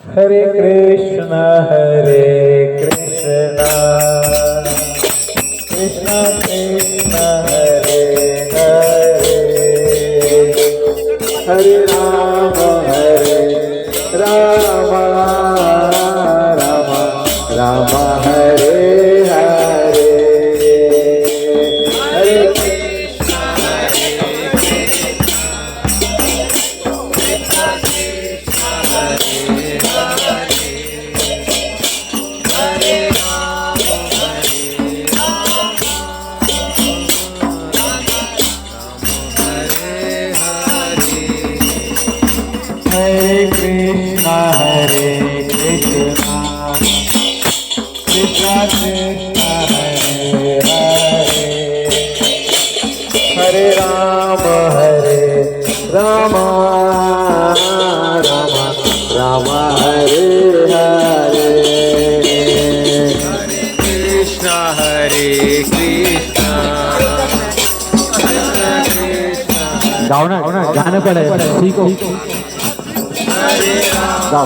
हरे कृष्णा कृष्णा कृष्णा हरे हरे, हरे राम राम राम हरे हरे, हरे कृष्णा हरे कृष्णा कृष्णा कृष्णा हरे हरे, हरे राम राम राम हरे हरे, हरे कृष्णा कृष्णा कृष्णा गाओ ना गाणं पण आहे सीखो हरे गाओ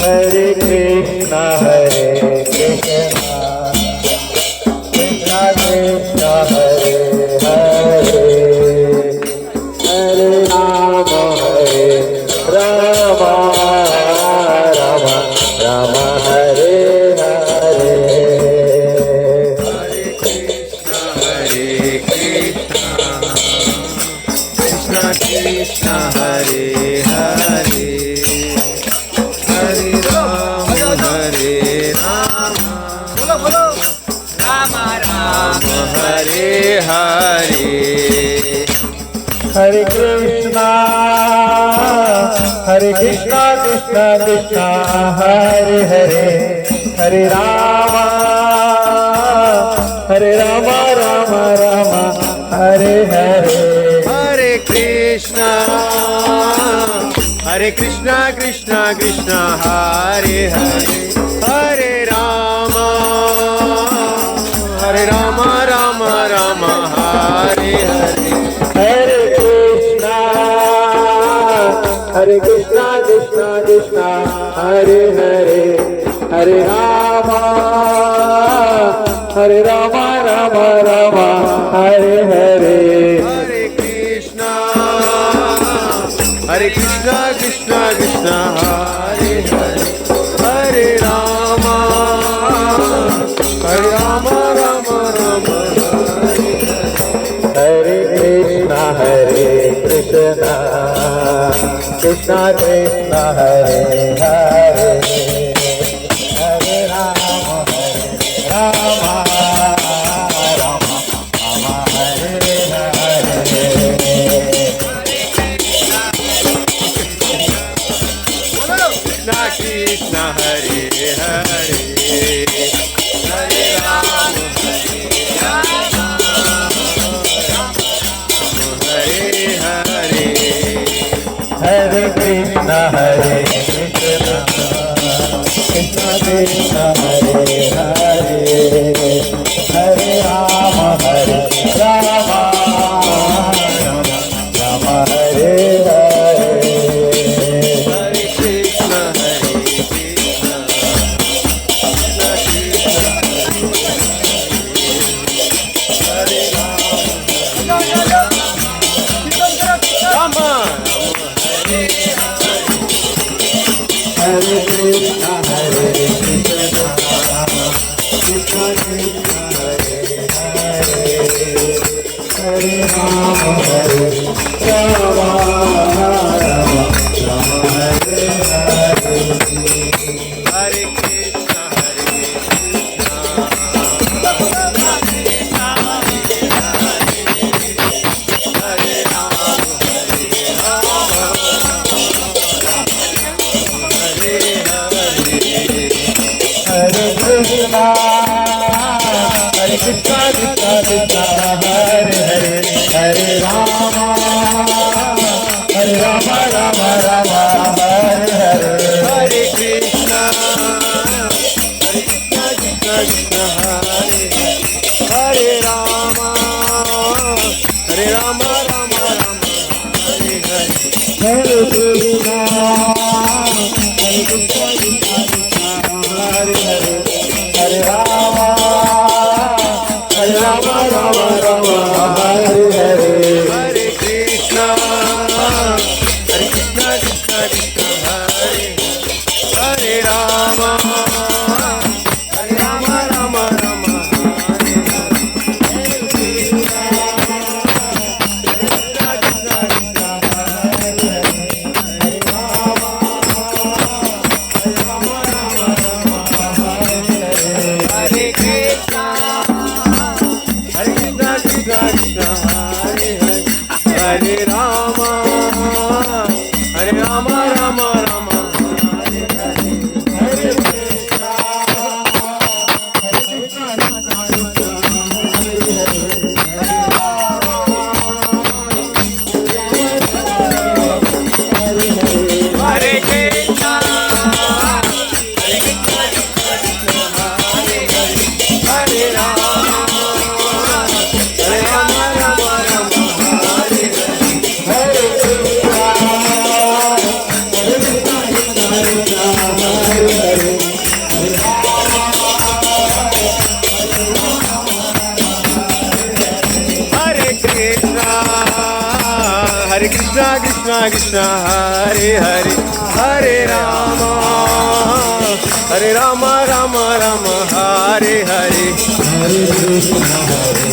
हरे कृष्णा कृष्णा कृष्णा हरे हरे, हरे राम राम राम हरे हरे, हरे कृष्णा कृष्णा कृष्णा हरे हरे, हरे राम राम राम हरे हरे, हरे कृष्णा कृष्णा कृष्णा हरे हरे, हरे राम राम हरे हरे, हरे कृष्णा कृष्णा कृष्णा हरे हरे, हरे राम राम राम हरे हरे, हरे कृष्णा कृष्णा हरे हरे, हरे राम राम हरे हरे, हरे कृष्णा कृष्णा कृष्णा हरे हरे, हरे राम राम राम हरे हरे, हरे कृष्णा कृष्णा कृष्णा हरे हरे, हरे राम राम हरे हरे, कृष्णा कृष्णा हरे हरे, हरे राम हरे हरे, हरे कृष्णा कृष्णा कृष्णा हरे हरे, हरे राम राम हरे हरे, हरे कृष्णा कृष्णा हरे राम हरे हरे कृष्णा कृष्णा कृष्णा हरे हरे, हरे राम हरे हरे, हरे कृष्णा हरे राम हरे हरे, हरे कृष्णा कृष्णा कृष्णा हरे हरे, हरे Ram Rama Rama Hare Hare Hare Krishna Krishna Krishna Hare Hare Rama Rama Rama Hare Hare Krishna Hare Krishna Krishna Krishna Hare Hare Hare Rama Rama Rama Hare Hare Hare Krishna Hare Krishna Krishna Hare Hare Hare Rama Rama Hare Hare Hare Krishna Hare Krishna Krishna Krishna Hare Hare Hare Rama Rama Rama Hare Hare Hare Krishna Hare